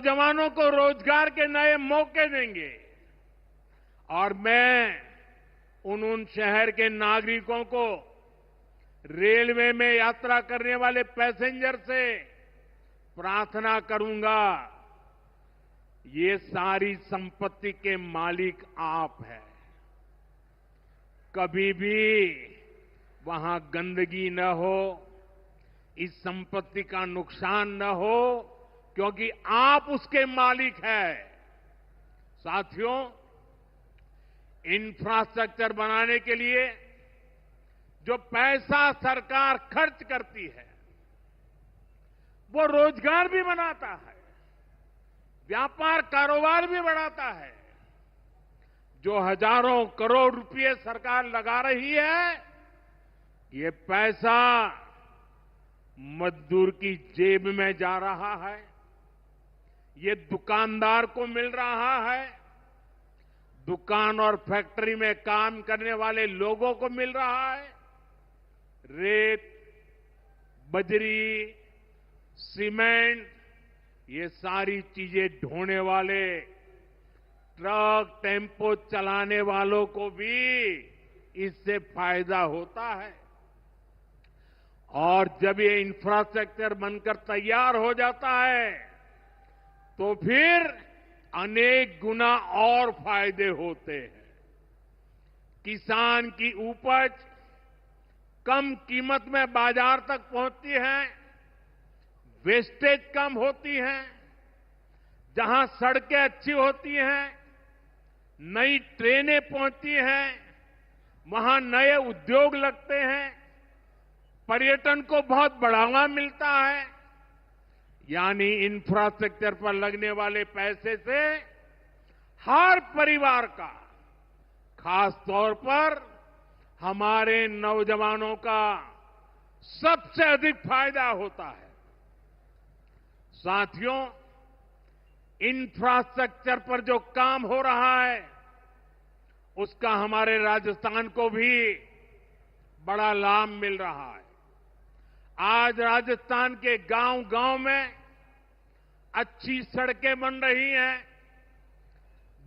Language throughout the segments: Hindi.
जवानों को रोजगार के नए मौके देंगे और मैं उन शहर के नागरिकों को रेलवे में यात्रा करने वाले पैसेंजर से प्रार्थना करूंगा, ये सारी संपत्ति के मालिक आप हैं। कभी भी वहां गंदगी न हो, इस संपत्ति का नुकसान न हो, क्योंकि आप उसके मालिक हैं। साथियों, इंफ्रास्ट्रक्चर बनाने के लिए जो पैसा सरकार खर्च करती है, वो रोजगार भी बनाता है, व्यापार कारोबार भी बढ़ाता है। जो हजारों करोड़ रुपए सरकार लगा रही है, ये पैसा मजदूर की जेब में जा रहा है, ये दुकानदार को मिल रहा है, दुकान और फैक्ट्री में काम करने वाले लोगों को मिल रहा है। रेत, बजरी, सीमेंट, ये सारी चीजें ढोने वाले ट्रक, टेम्पो चलाने वालों को भी इससे फायदा होता है। और जब ये इंफ्रास्ट्रक्चर बनकर तैयार हो जाता है, तो फिर अनेक गुना और फायदे होते हैं। किसान की उपज कम कीमत में बाजार तक पहुंचती है, वेस्टेज कम होती है, जहां सड़कें अच्छी होती हैं, नई ट्रेनें पहुंचती हैं, वहां नए उद्योग लगते हैं, पर्यटन को बहुत बढ़ावा मिलता है। यानी इंफ्रास्ट्रक्चर पर लगने वाले पैसे से हर परिवार का, खास तौर पर हमारे नौजवानों का सबसे अधिक फायदा होता है। साथियों, इंफ्रास्ट्रक्चर पर जो काम हो रहा है, उसका हमारे राजस्थान को भी बड़ा लाभ मिल रहा है। आज राजस्थान के गांव-गांव में अच्छी सड़कें बन रही हैं,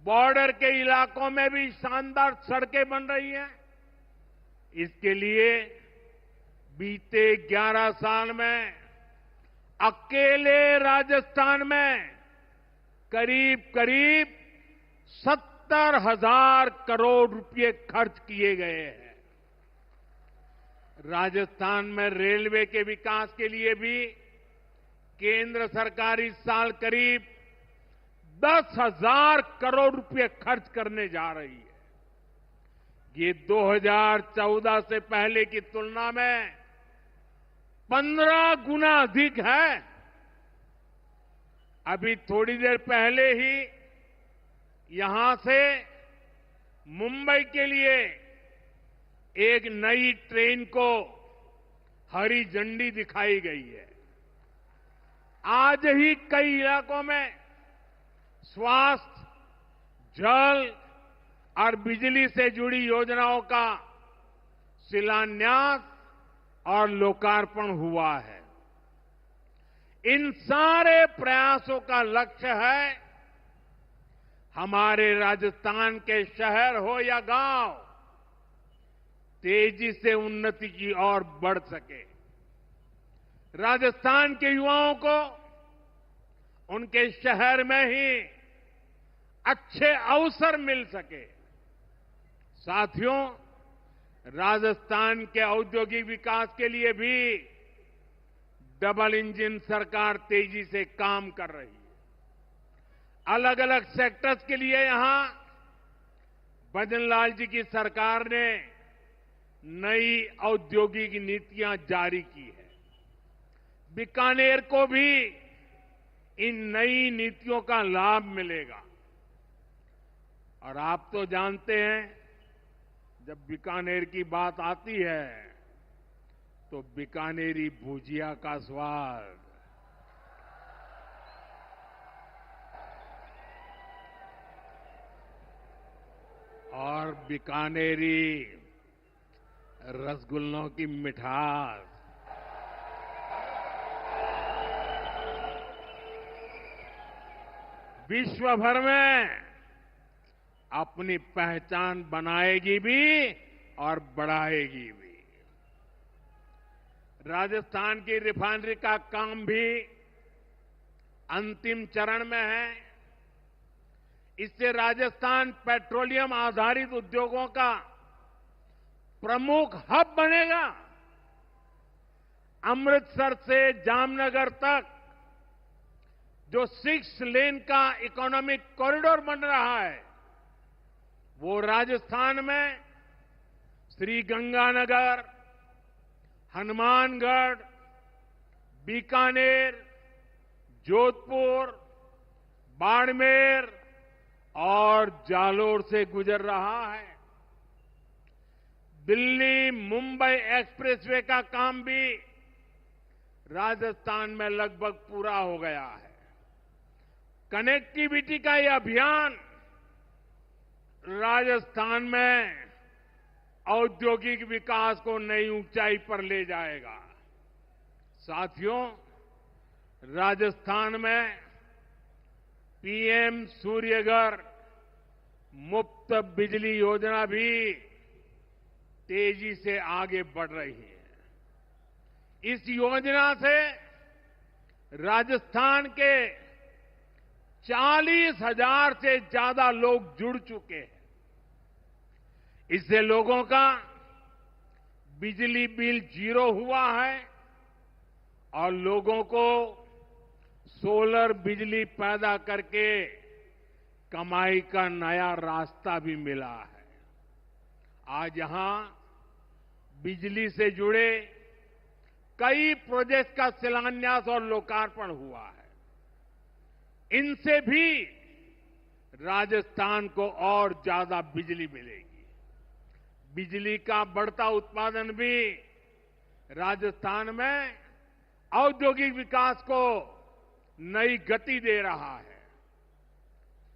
बॉर्डर के इलाकों में भी शानदार सड़कें बन रही हैं। इसके लिए बीते 11 साल में अकेले राजस्थान में करीब 70,000 करोड़ रुपए खर्च किए गए हैं। राजस्थान में रेलवे के विकास के लिए भी केंद्र सरकार इस साल करीब 10,000 करोड़ रुपए खर्च करने जा रही है। ये 2014 से पहले की तुलना में 15 गुना अधिक है। अभी थोड़ी देर पहले ही यहां से मुंबई के लिए एक नई ट्रेन को हरी झंडी दिखाई गई है। आज ही कई इलाकों में स्वास्थ्य, जल और बिजली से जुड़ी योजनाओं का शिलान्यास और लोकार्पण हुआ है। इन सारे प्रयासों का लक्ष्य है हमारे राजस्थान के शहर हो या गांव तेजी से उन्नति की ओर बढ़ सके। राजस्थान के युवाओं को उनके शहर में ही अच्छे अवसर मिल सके। साथियों, राजस्थान के औद्योगिक विकास के लिए भी डबल इंजन सरकार तेजी से काम कर रही है। अलग अलग सेक्टर्स के लिए यहां भजनलाल जी की सरकार ने नई औद्योगिक नीतियां जारी की है। बीकानेर को भी इन नई नीतियों का लाभ मिलेगा। और आप तो जानते हैं, जब बीकानेर की बात आती है तो बीकानेरी भुजिया का स्वाद, और बीकानेरी रसगुल्लों की मिठास, विश्व भर में अपनी पहचान बनाएगी भी और बढ़ाएगी भी। राजस्थान की रिफाइनरी का काम भी अंतिम चरण में है। इससे राजस्थान पेट्रोलियम आधारित उद्योगों का प्रमुख हब बनेगा। अमृतसर से जामनगर तक जो 6 लेन का इकोनॉमिक कॉरिडोर बन रहा है, वो राजस्थान में श्रीगंगानगर, हनुमानगढ़, बीकानेर, जोधपुर, बाड़मेर और जालोर से गुजर रहा है। दिल्ली मुंबई एक्सप्रेसवे का काम भी राजस्थान में लगभग पूरा हो गया है। कनेक्टिविटी का ये अभियान राजस्थान में औद्योगिक विकास को नई ऊंचाई पर ले जाएगा। साथियों, राजस्थान में पीएम सूर्यघर मुफ्त बिजली योजना भी तेजी से आगे बढ़ रही है। इस योजना से राजस्थान के 40,000 से ज्यादा लोग जुड़ चुके हैं। इससे लोगों का बिजली बिल 0 हुआ है और लोगों को सोलर बिजली पैदा करके कमाई का नया रास्ता भी मिला है। आज यहां बिजली से जुड़े कई प्रोजेक्ट का शिलान्यास और लोकार्पण हुआ है। इनसे भी राजस्थान को और ज्यादा बिजली मिलेगी। बिजली का बढ़ता उत्पादन भी राजस्थान में औद्योगिक विकास को नई गति दे रहा है।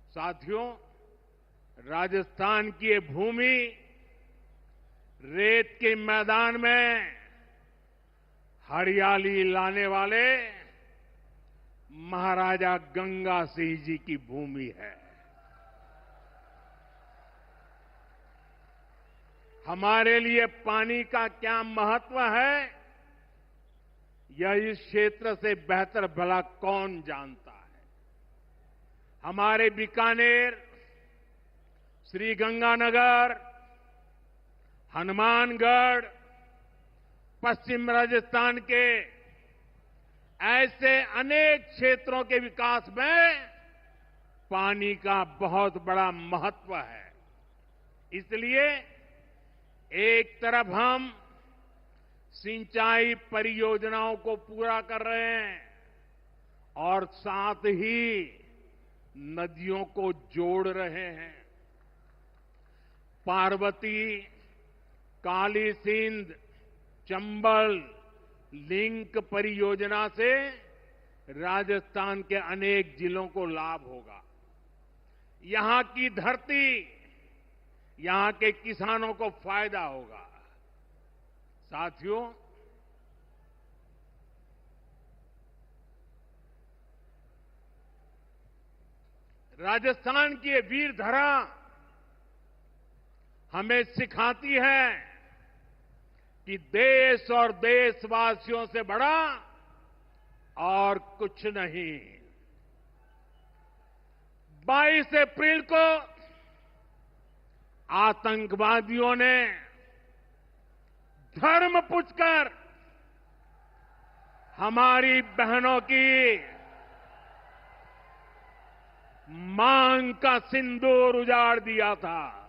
साथियों, राजस्थान की ये भूमि रेत के मैदान में हरियाली लाने वाले महाराजा गंगा सिंह जी की भूमि है। हमारे लिए पानी का क्या महत्व है, यह इस क्षेत्र से बेहतर भला कौन जानता है। हमारे बीकानेर, श्रीगंगानगर, हनुमानगढ़, पश्चिम राजस्थान के ऐसे अनेक क्षेत्रों के विकास में पानी का बहुत बड़ा महत्व है। इसलिए एक तरफ हम सिंचाई परियोजनाओं को पूरा कर रहे हैं और साथ ही नदियों को जोड़ रहे हैं। पार्वती, काली सिंध, चंबल लिंक परियोजना से राजस्थान के अनेक जिलों को लाभ होगा। यहां की धरती, यहां के किसानों को फायदा होगा। साथियों, राजस्थान की ये वीर धरा हमें सिखाती है कि देश और देशवासियों से बड़ा और कुछ नहीं। 22 अप्रैल को आतंकवादियों ने धर्म पूछकर हमारी बहनों की मांग का सिंदूर उजाड़ दिया था।